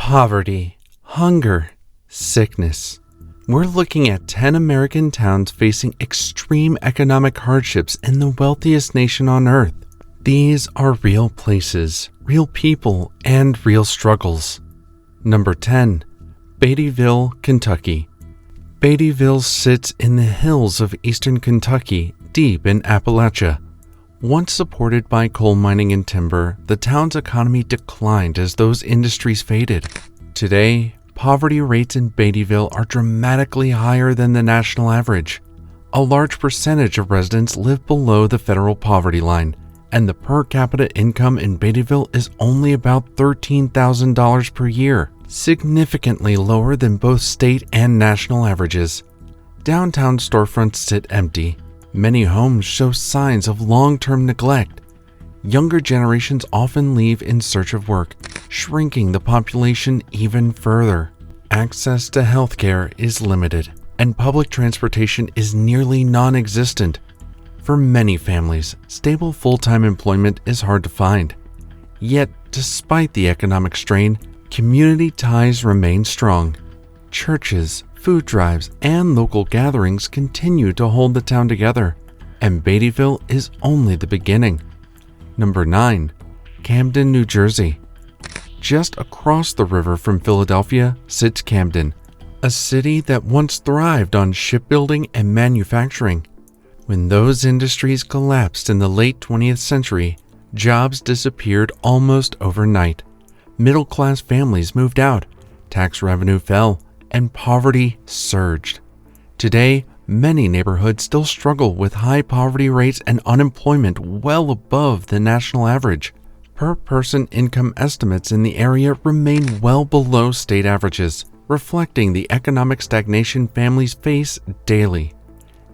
Poverty, hunger, sickness. We're looking at 10 American towns facing extreme economic hardships in the wealthiest nation on earth. These are real places, real people, and real struggles. Number 10. Beattyville, Kentucky. Beattyville sits in the hills of eastern Kentucky, deep in Appalachia. Once supported by coal mining and timber, the town's economy declined as those industries faded. Today, poverty rates in Beattyville are dramatically higher than the national average. A large percentage of residents live below the federal poverty line, and the per capita income in Beattyville is only about $13,000 per year, significantly lower than both state and national averages. Downtown storefronts sit empty. Many homes show signs of long-term neglect. Younger generations often leave in search of work, shrinking the population even further. Access to healthcare is limited, and public transportation is nearly non-existent. For many families, stable full-time employment is hard to find. Yet, despite the economic strain, community ties remain strong. Churches, food drives, and local gatherings continue to hold the town together, and Beattyville is only the beginning. Number 9. Camden, New Jersey. Just across the river from Philadelphia sits Camden, a city that once thrived on shipbuilding and manufacturing. When those industries collapsed in the late 20th century, jobs disappeared almost overnight. Middle-class families moved out, tax revenue fell, and poverty surged. Today, many neighborhoods still struggle with high poverty rates and unemployment well above the national average. Per-person income estimates in the area remain well below state averages, reflecting the economic stagnation families face daily.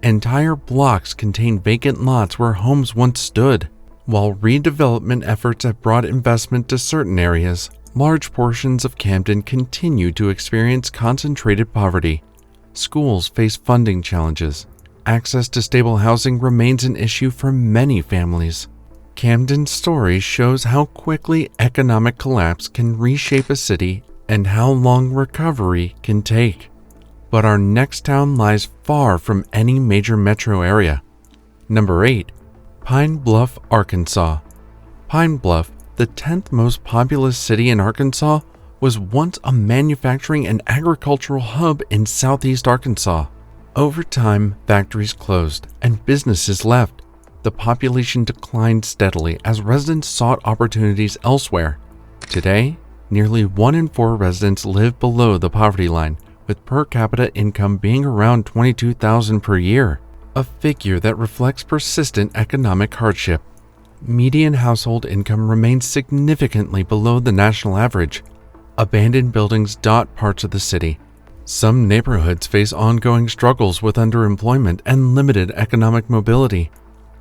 Entire blocks contain vacant lots where homes once stood. While redevelopment efforts have brought investment to certain areas, large portions of Camden continue to experience concentrated poverty. Schools face funding challenges. Access to stable housing remains an issue for many families. Camden's story shows how quickly economic collapse can reshape a city and how long recovery can take. But our next town lies far from any major metro area. Number 8. Pine Bluff, Arkansas. Pine Bluff, the 10th most populous city in Arkansas, was once a manufacturing and agricultural hub in southeast Arkansas. Over time, factories closed and businesses left. The population declined steadily as residents sought opportunities elsewhere. Today, nearly 1 in 4 residents live below the poverty line, with per capita income being around $22,000 per year, a figure that reflects persistent economic hardship. Median household income remains significantly below the national average. Abandoned buildings dot parts of the city. Some neighborhoods face ongoing struggles with underemployment and limited economic mobility.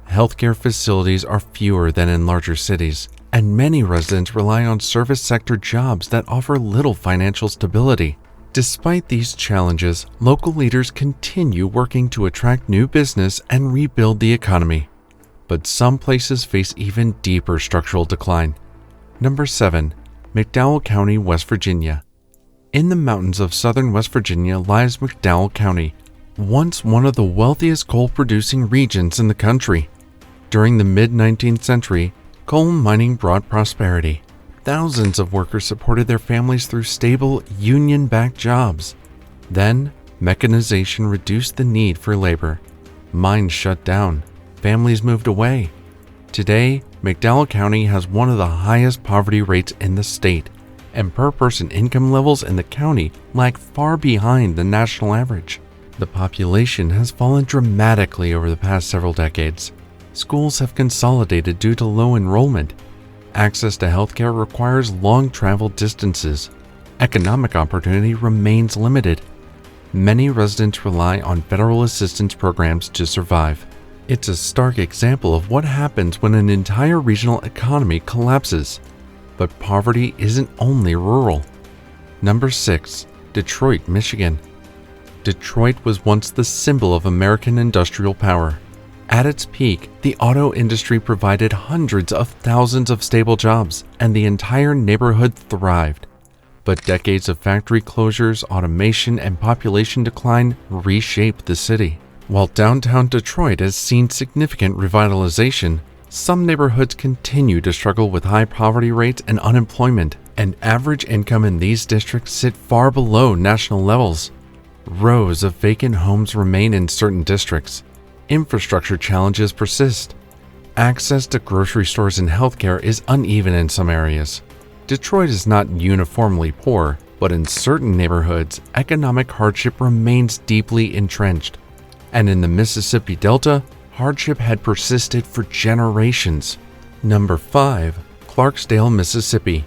Healthcare facilities are fewer than in larger cities, and many residents rely on service sector jobs that offer little financial stability. Despite these challenges, local leaders continue working to attract new business and rebuild the economy. But some places face even deeper structural decline. Number 7. McDowell County, West Virginia. In the mountains of southern West Virginia lies McDowell County, once one of the wealthiest coal-producing regions in the country. During the mid-19th century, coal mining brought prosperity. Thousands of workers supported their families through stable, union-backed jobs. Then, mechanization reduced the need for labor. Mines shut down. Families moved away. Today, McDowell County has one of the highest poverty rates in the state, and per-person income levels in the county lag far behind the national average. The population has fallen dramatically over the past several decades. Schools have consolidated due to low enrollment. Access to healthcare requires long travel distances. Economic opportunity remains limited. Many residents rely on federal assistance programs to survive. It's a stark example of what happens when an entire regional economy collapses. But poverty isn't only rural. Number 6. Detroit, Michigan. Detroit was once the symbol of American industrial power. At its peak, the auto industry provided hundreds of thousands of stable jobs, and the entire neighborhood thrived. But decades of factory closures, automation, and population decline reshaped the city. While downtown Detroit has seen significant revitalization, some neighborhoods continue to struggle with high poverty rates and unemployment, and average income in these districts sit far below national levels. Rows of vacant homes remain in certain districts. Infrastructure challenges persist. Access to grocery stores and healthcare is uneven in some areas. Detroit is not uniformly poor, but in certain neighborhoods, economic hardship remains deeply entrenched. And in the Mississippi Delta, hardship had persisted for generations. Number 5. Clarksdale, Mississippi.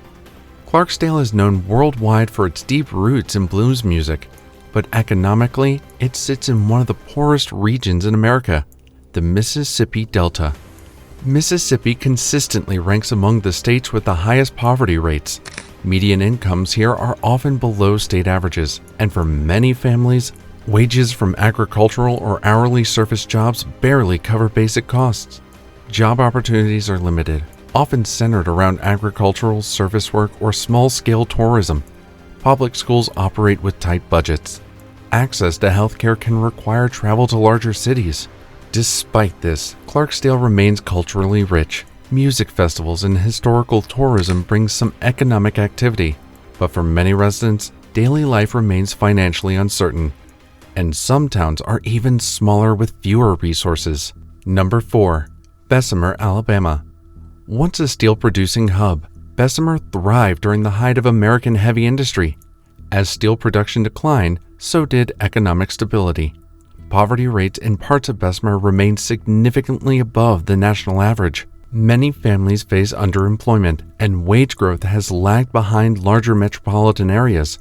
Clarksdale is known worldwide for its deep roots in blues music, but economically, it sits in one of the poorest regions in America, the Mississippi Delta. Mississippi consistently ranks among the states with the highest poverty rates. Median incomes here are often below state averages, and for many families, wages from agricultural or hourly service jobs barely cover basic costs. Job opportunities are limited, often centered around agricultural, service work, or small-scale tourism. Public schools operate with tight budgets. Access to healthcare can require travel to larger cities. Despite this, Clarksdale remains culturally rich. Music festivals and historical tourism bring some economic activity, but for many residents, daily life remains financially uncertain. And some towns are even smaller with fewer resources. Number 4. Bessemer, Alabama. Once a steel-producing hub, Bessemer thrived during the height of American heavy industry. As steel production declined, so did economic stability. Poverty rates in parts of Bessemer remain significantly above the national average. Many families face underemployment, and wage growth has lagged behind larger metropolitan areas.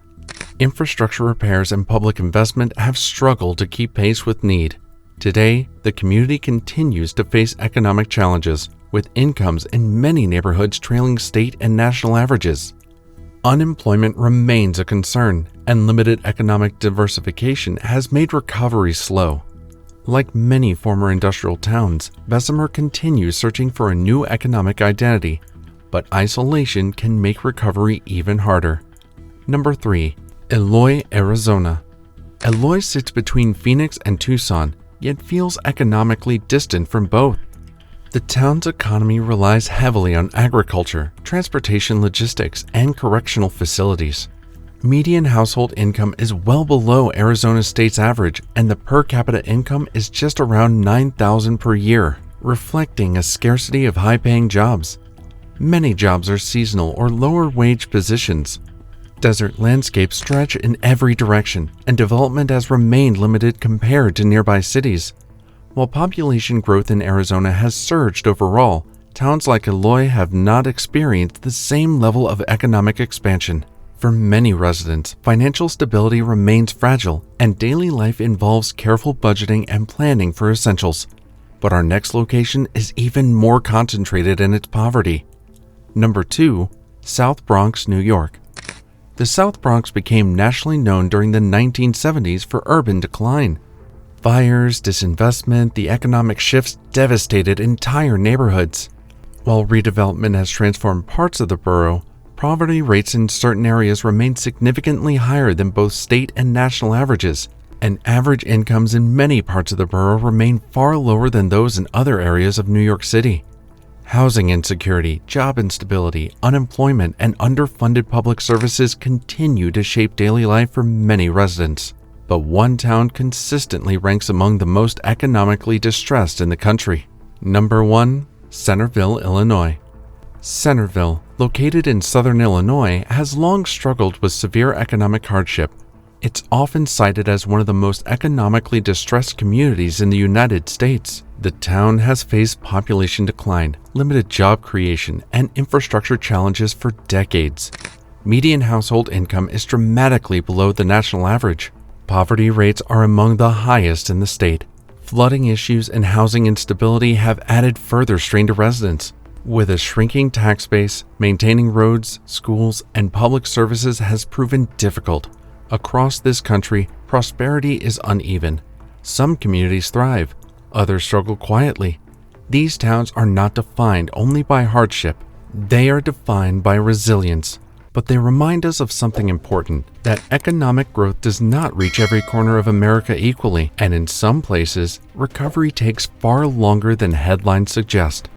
Infrastructure repairs and public investment have struggled to keep pace with need. Today, the community continues to face economic challenges, with incomes in many neighborhoods trailing state and national averages. Unemployment remains a concern, and limited economic diversification has made recovery slow. Like many former industrial towns, Bessemer continues searching for a new economic identity, but isolation can make recovery even harder. Number 3. Eloy, Arizona. Eloy sits between Phoenix and Tucson, yet feels economically distant from both. The town's economy relies heavily on agriculture, transportation logistics, and correctional facilities. Median household income is well below Arizona State's average, and the per capita income is just around $9,000 per year, reflecting a scarcity of high-paying jobs. Many jobs are seasonal or lower-wage positions. Desert landscapes stretch in every direction, and development has remained limited compared to nearby cities. While population growth in Arizona has surged overall, towns like Eloy have not experienced the same level of economic expansion. For many residents, financial stability remains fragile, and daily life involves careful budgeting and planning for essentials. But our next location is even more concentrated in its poverty. Number 2. South Bronx, New York. The South Bronx became nationally known during the 1970s for urban decline. Fires, disinvestment, the economic shifts devastated entire neighborhoods. While redevelopment has transformed parts of the borough, poverty rates in certain areas remain significantly higher than both state and national averages, and average incomes in many parts of the borough remain far lower than those in other areas of New York City. Housing insecurity, job instability, unemployment, and underfunded public services continue to shape daily life for many residents. But one town consistently ranks among the most economically distressed in the country. Number 1. Centerville, Illinois. Centerville, located in southern Illinois, has long struggled with severe economic hardship. It's often cited as one of the most economically distressed communities in the United States. The town has faced population decline, limited job creation, and infrastructure challenges for decades. Median household income is dramatically below the national average. Poverty rates are among the highest in the state. Flooding issues and housing instability have added further strain to residents. With a shrinking tax base, maintaining roads, schools, and public services has proven difficult. Across this country, prosperity is uneven. Some communities thrive, others struggle quietly. These towns are not defined only by hardship. They are defined by resilience. but they remind us of something important, that economic growth does not reach every corner of America equally, and in some places, recovery takes far longer than headlines suggest.